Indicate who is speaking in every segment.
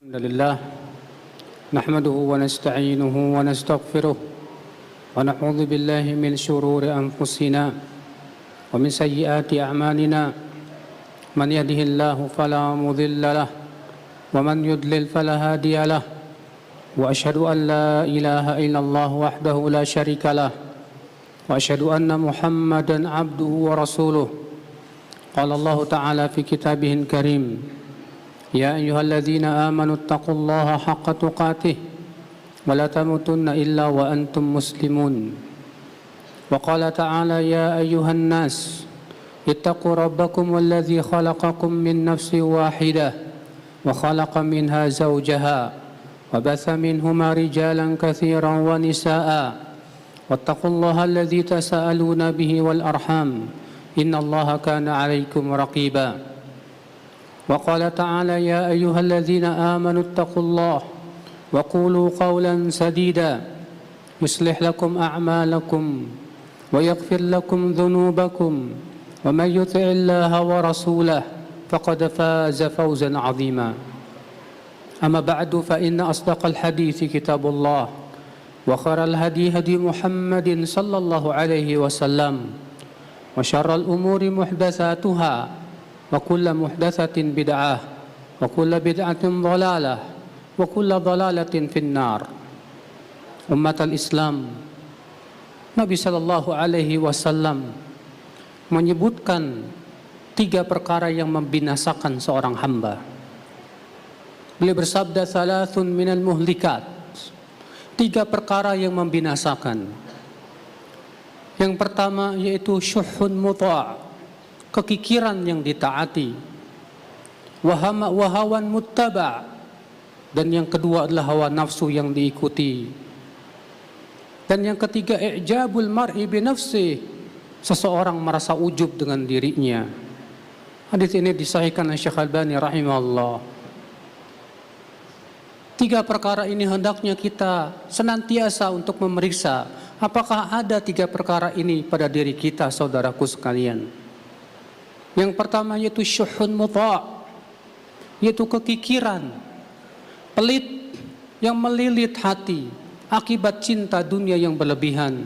Speaker 1: الحمد لله نحمده ونستعينه ونستغفره ونعوذ بالله من شرور أنفسنا ومن سيئات أعمالنا من يهده الله فلا مضل له ومن يضلل فلا هادي له وأشهد أن لا إله إلا الله وحده لا شريك له وأشهد أن محمدا عبده ورسوله قال الله تعالى في كتابه الكريم يا أيها الذين آمنوا اتقوا الله حق تقاته ولا تموتن إلا وأنتم مسلمون وقال تعالى يا أيها الناس اتقوا ربكم الذي خلقكم من نفس واحدة وخلق منها زوجها وبث منهما رجالا كثيرا ونساء واتقوا الله الذي تساءلون به والأرحام إن الله كان عليكم رقيبا وقال تعالى يا أيها الذين آمنوا اتقوا الله وقولوا قولا سديدا يصلح لكم أعمالكم ويغفر لكم ذنوبكم ومن يطع الله ورسوله فقد فاز فوزا عظيما أما بعد فإن أصدق الحديث كتاب الله وخير الهدي هدي محمد صلى الله عليه وسلم وشر الأمور محدثاتها وكل محدثة بدعة وكل بدعة ضلالة وكل ضلالة في النار. Umat al-Islam, Nabi sallallahu alaihi wasallam menyebutkan 3 perkara yang membinasakan seorang hamba. Beliau bersabda salasun minal muhlikat, 3 perkara yang membinasakan. Yang pertama yaitu syuhun muta', kekikiran yang ditaati, wahawan muttaba', dan yang kedua adalah hawa nafsu yang diikuti, dan yang ketiga i'jabul mar'i bi nafsi, seseorang merasa ujub dengan dirinya. Hadis ini disahihkan oleh Syekh Albani rahimahullah. 3 perkara ini hendaknya kita senantiasa untuk memeriksa apakah ada 3 perkara ini pada diri kita, saudaraku sekalian. Yang pertama yaitu syuhun muta', yaitu kekikiran, pelit yang melilit hati akibat cinta dunia yang berlebihan.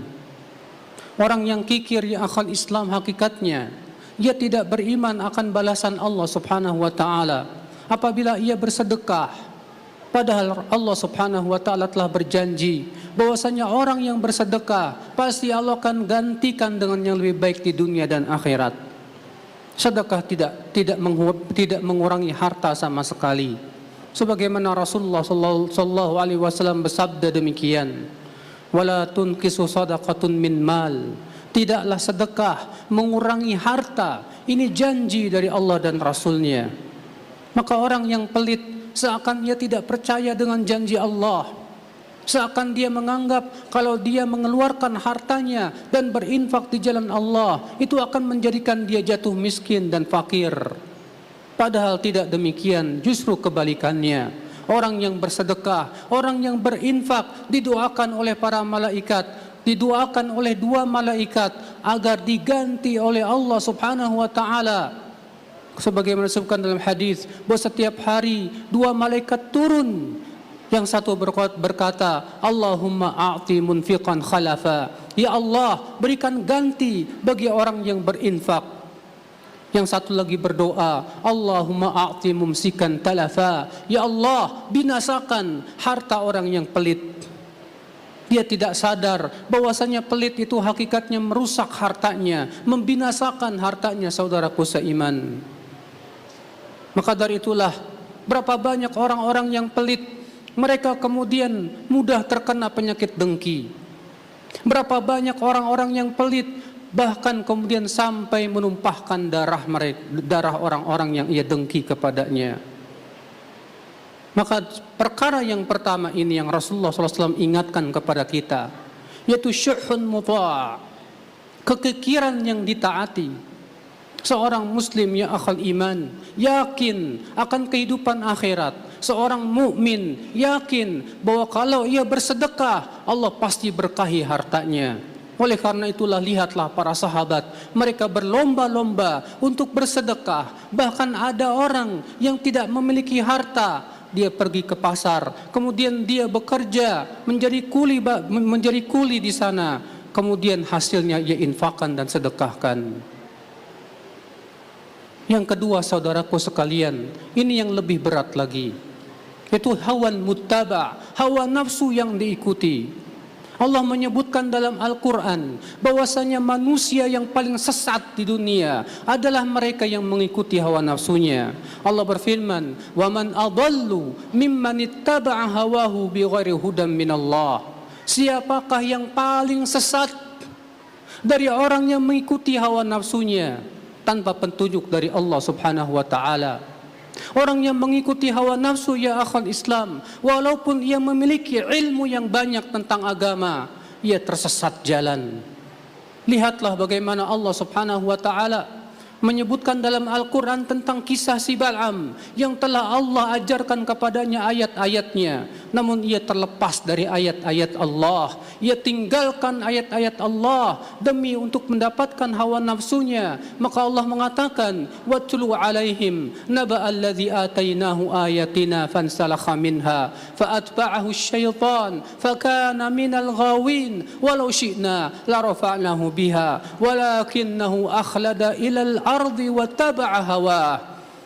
Speaker 1: Orang yang kikir ya akhal Islam hakikatnya, ia tidak beriman akan balasan Allah subhanahu wa ta'ala apabila ia bersedekah. Padahal Allah subhanahu wa ta'ala telah berjanji bahwasanya orang yang bersedekah pasti Allah akan gantikan dengan yang lebih baik di dunia dan akhirat. Sedekah tidak mengurangi harta sama sekali. Sebagaimana Rasulullah sallallahu alaihi wasallam bersabda demikian, "Wala tunqisu shadaqatun min mal." Tidaklah sedekah mengurangi harta. Ini janji dari Allah dan Rasulnya. Maka orang yang pelit seakan ia tidak percaya dengan janji Allah. Seakan dia menganggap kalau dia mengeluarkan hartanya dan berinfak di jalan Allah, itu akan menjadikan dia jatuh miskin dan fakir. Padahal tidak demikian, justru kebalikannya. Orang yang bersedekah, orang yang berinfak didoakan oleh para malaikat, didoakan oleh 2 malaikat agar diganti oleh Allah subhanahu wa ta'ala. Sebagaimana disebutkan dalam hadis bahwa setiap hari 2 malaikat turun. Yang satu berkata, Allahumma a'ti munfiqan khalafa. Ya Allah, berikan ganti bagi orang yang berinfak. Yang satu lagi berdoa, Allahumma a'ti mumsikan talafa. Ya Allah, binasakan harta orang yang pelit. Dia tidak sadar bahwasanya pelit itu hakikatnya merusak hartanya, membinasakan hartanya, saudaraku seiman. Maka dari itulah berapa banyak orang-orang yang pelit, mereka kemudian mudah terkena penyakit dengki. Berapa banyak orang-orang yang pelit bahkan kemudian sampai menumpahkan darah orang-orang yang ia dengki kepadanya. Maka perkara yang pertama ini yang Rasulullah SAW ingatkan kepada kita, yaitu syuhun muta', kekikiran yang ditaati. Seorang muslim ya akhal iman yakin akan kehidupan akhirat. Seorang mukmin yakin bahwa kalau ia bersedekah Allah pasti berkahi hartanya. Oleh karena itulah lihatlah para sahabat, mereka berlomba-lomba untuk bersedekah. Bahkan ada orang yang tidak memiliki harta, dia pergi ke pasar, kemudian dia bekerja menjadi kuli di sana, kemudian hasilnya ia infakkan dan sedekahkan. Yang kedua, saudaraku sekalian, ini yang lebih berat lagi, yaitu hawan muttaba, hawa nafsu yang diikuti. Allah menyebutkan dalam Al-Quran bahwasanya manusia yang paling sesat di dunia adalah mereka yang mengikuti hawa nafsunya. Allah berfirman, "Waman adallu mimman ittaba'a hawahu bighairi hudan minallah." Siapakah yang paling sesat dari orang yang mengikuti hawa nafsunya tanpa petunjuk dari Allah Subhanahu wa taala? Orang yang mengikuti hawa nafsu, ya akhal Islam, walaupun ia memiliki ilmu yang banyak tentang agama, ia tersesat jalan. Lihatlah bagaimana Allah Subhanahu wa taala menyebutkan dalam Al-Quran tentang kisah si Bal'am yang telah Allah ajarkan kepadanya ayat-ayatnya, namun ia terlepas dari ayat-ayat Allah. Ia tinggalkan ayat-ayat Allah demi untuk mendapatkan hawa nafsunya. Maka Allah mengatakan, "Watlu alaihim naba alladhi atainahu ayatina fansalakha minha faatba'ahu syaitan fakana minal ghawin walau syi'na la rafa'nahu biha walakinnahu akhlada ilal ardi wa taba'a hawa."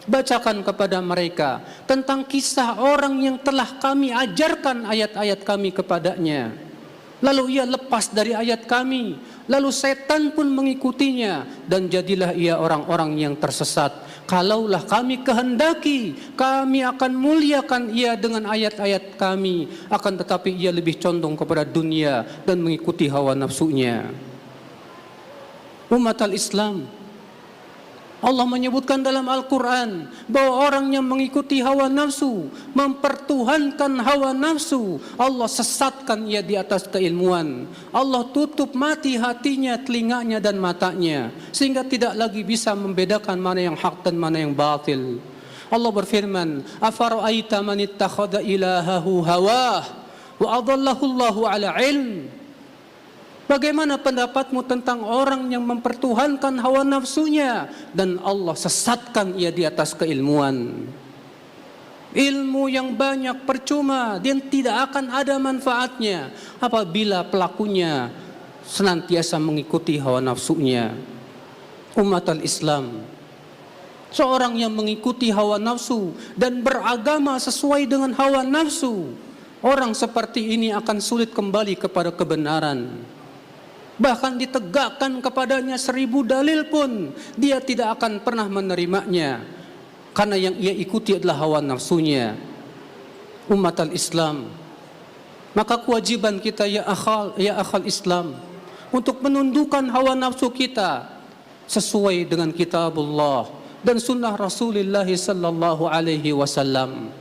Speaker 1: Bacakan kepada mereka tentang kisah orang yang telah kami ajarkan ayat-ayat kami kepadanya, lalu ia lepas dari ayat kami, lalu setan pun mengikutinya, dan jadilah ia orang-orang yang tersesat. Kalaulah kami kehendaki, kami akan muliakan ia dengan ayat-ayat kami, akan tetapi ia lebih condong kepada dunia dan mengikuti hawa nafsunya. Umat al-Islam, Allah menyebutkan dalam Al-Quran bahwa orang yang mengikuti hawa nafsu, mempertuhankan hawa nafsu, Allah sesatkan ia di atas keilmuan. Allah tutup mati hatinya, telinganya dan matanya, sehingga tidak lagi bisa membedakan mana yang hak dan mana yang batil. Allah berfirman, "Afara'aita man ittakhadha ilahahu hawah wa adallahu Allahu ala ilm." Bagaimana pendapatmu tentang orang yang mempertuhankan hawa nafsunya dan Allah sesatkan ia di atas keilmuan? Ilmu yang banyak percuma dan tidak akan ada manfaatnya apabila pelakunya senantiasa mengikuti hawa nafsunya. Umat al-Islam, seorang yang mengikuti hawa nafsu dan beragama sesuai dengan hawa nafsu, orang seperti ini akan sulit kembali kepada kebenaran. Bahkan ditegakkan kepadanya 1000 dalil pun dia tidak akan pernah menerimanya, karena yang ia ikuti adalah hawa nafsunya. Umat al-Islam, maka kewajiban kita ya akhal Islam untuk menundukkan hawa nafsu kita sesuai dengan kitabullah dan sunnah Rasulullah sallallahu alaihi wasallam.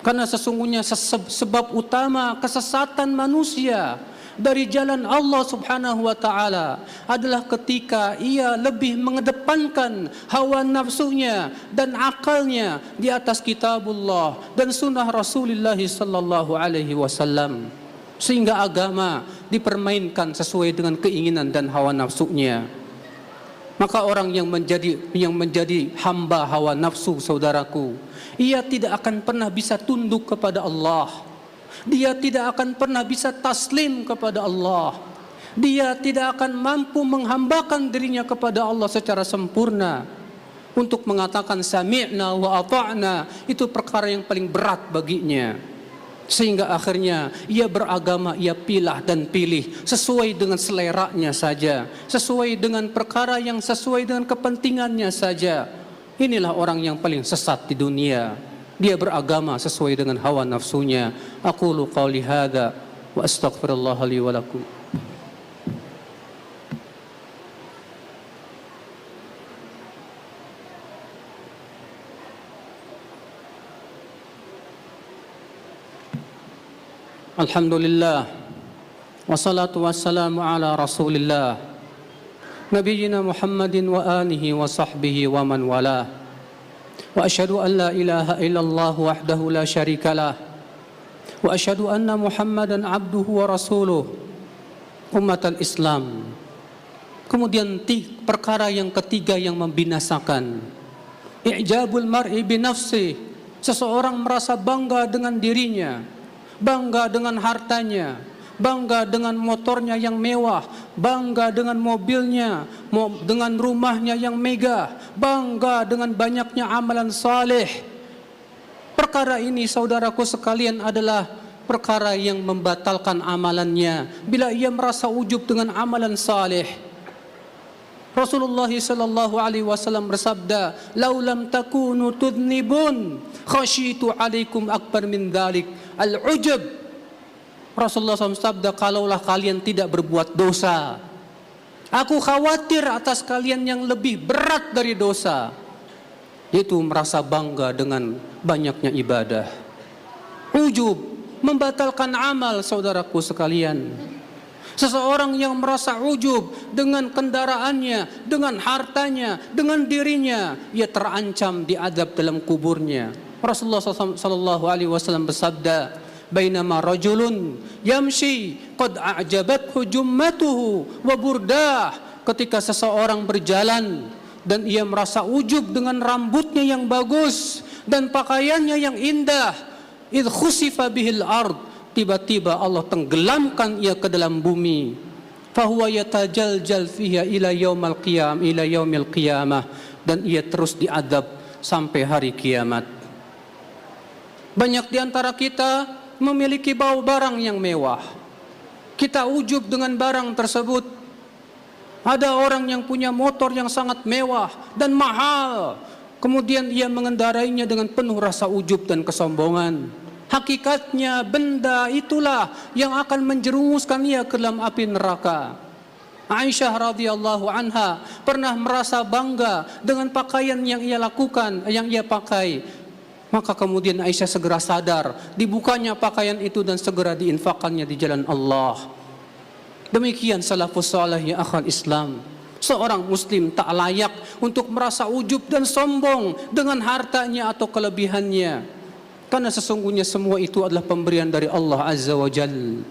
Speaker 1: Karena sesungguhnya sebab utama kesesatan manusia dari jalan Allah Subhanahu wa taala adalah ketika ia lebih mengedepankan hawa nafsunya dan akalnya di atas kitabullah dan sunnah Rasulullah sallallahu alaihi wasallam, sehingga agama dipermainkan sesuai dengan keinginan dan hawa nafsunya. Maka orang yang menjadi hamba hawa nafsu, saudaraku, ia tidak akan pernah bisa tunduk kepada Allah. Dia tidak akan pernah bisa taslim kepada Allah. Dia tidak akan mampu menghambakan dirinya kepada Allah secara sempurna. Untuk mengatakan sami'na wa ata'na, itu perkara yang paling berat baginya. Sehingga akhirnya ia beragama, ia pilah dan pilih sesuai dengan seleranya saja, sesuai dengan perkara yang sesuai dengan kepentingannya saja. Inilah orang yang paling sesat di dunia. Dia beragama sesuai dengan hawa nafsunya. Aqulu qawli hadza wa astaghfirullah li wa lakum. Alhamdulillah wassalatu wassalamu ala Rasulillah nabiyyina Muhammadin wa alihi wa sahbihi wa man walah. Wa asyhadu an la ilaha illallah wahdahu la syarikalah wa asyhadu anna Muhammadan abduhu wa rasuluh. Umat al-Islam, kemudian perkara yang ketiga yang membinasakan, i'jabul mar'i bi nafsi, seseorang merasa bangga dengan dirinya, bangga dengan hartanya, bangga dengan motornya yang mewah, bangga dengan mobilnya, dengan rumahnya yang megah, bangga dengan banyaknya amalan saleh. Perkara ini saudaraku sekalian adalah perkara yang membatalkan amalannya bila ia merasa ujub dengan amalan saleh. Rasulullah sallallahu alaihi wasallam bersabda, "Lau lam takunu tudnibun, khasyitu alaikum akbar min dzalik al-ujub." Rasulullah SAW sabda, kalaulah kalian tidak berbuat dosa, aku khawatir atas kalian yang lebih berat dari dosa, yaitu merasa bangga dengan banyaknya ibadah. Ujub membatalkan amal saudaraku sekalian. Seseorang yang merasa ujub dengan kendaraannya, dengan hartanya, dengan dirinya, ia terancam diadab dalam kuburnya. Rasulullah SAW bersabda, "Bainama rajulun yamshi qad a'jabathu jummatuhu wa burdah." Ketika seseorang berjalan dan ia merasa ujub dengan rambutnya yang bagus dan pakaiannya yang indah, idh khusifa bihil ard, tiba-tiba Allah tenggelamkan ia ke dalam bumi. Fahuwa yatajaljal fiha ila yaumil qiyamah, dan ia terus diadab sampai hari kiamat. Banyak di antara kita memiliki barang yang mewah. Kita ujub dengan barang tersebut. Ada orang yang punya motor yang sangat mewah dan mahal, kemudian ia mengendarainya dengan penuh rasa ujub dan kesombongan. Hakikatnya benda itulah yang akan menjerumuskan ia ke dalam api neraka. Aisyah radhiyallahu anha pernah merasa bangga dengan pakaian yang ia lakukan, yang ia pakai. Maka kemudian Aisyah segera sadar, dibukanya pakaian itu dan segera diinfakkannya di jalan Allah. Demikian salafus salih ya akhal Islam. Seorang muslim tak layak untuk merasa ujub dan sombong dengan hartanya atau kelebihannya. Karena sesungguhnya semua itu adalah pemberian dari Allah Azza wa Jalla.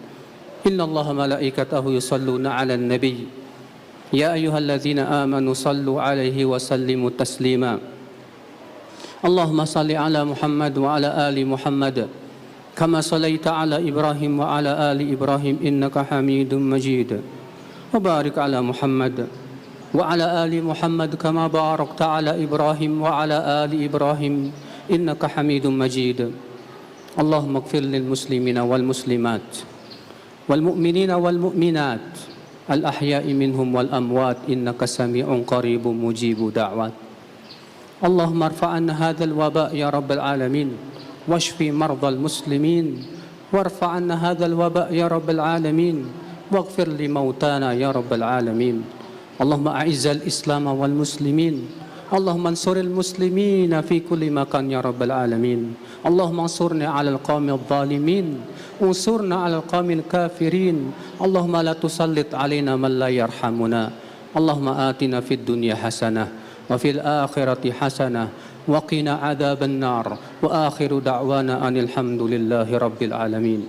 Speaker 1: Inna Allah malaikatahu yusalluna ala nabi. Ya ayyuhalladzina amanu sallu alaihi wa sallimu taslima. Allahumma salli ala Muhammad wa ala ali Muhammad. Kama sallaita ala Ibrahim wa ala ali Ibrahim innaka hamidun majid. Wa barik ala Muhammad wa ala ali Muhammad kama barakta ala Ibrahim wa ala ali Ibrahim innaka hamidun majid. Allahumma ighfir lil muslimina wal muslimat wal mu'minina wal mu'minat al ahya'i minhum wal amwat innaka sami'un qaribun mujibu da'wat. Allahumma arfa'anna hadzal waba' ya rabbal alamin washfi mardal muslimin warfa'anna hadzal waba' ya rabbal alamin waghfir li mautana ya rabbal alamin. Allahumma a'izzal islam wal muslimin. Allahumma ansuril muslimina fi kulli makan ya rabbal alamin. Allahumma ansurna 'alal qaumil zalimin, unsurna 'alal qaumil kafirin. Allahumma la tusallit 'alaina man la yarhamuna. Allahumma atina fid dunya hasanah wa fil akhirati hasanah wa qina 'adzaban nar. Wa akhiru da'wana anil hamdulillahi rabbil alamin.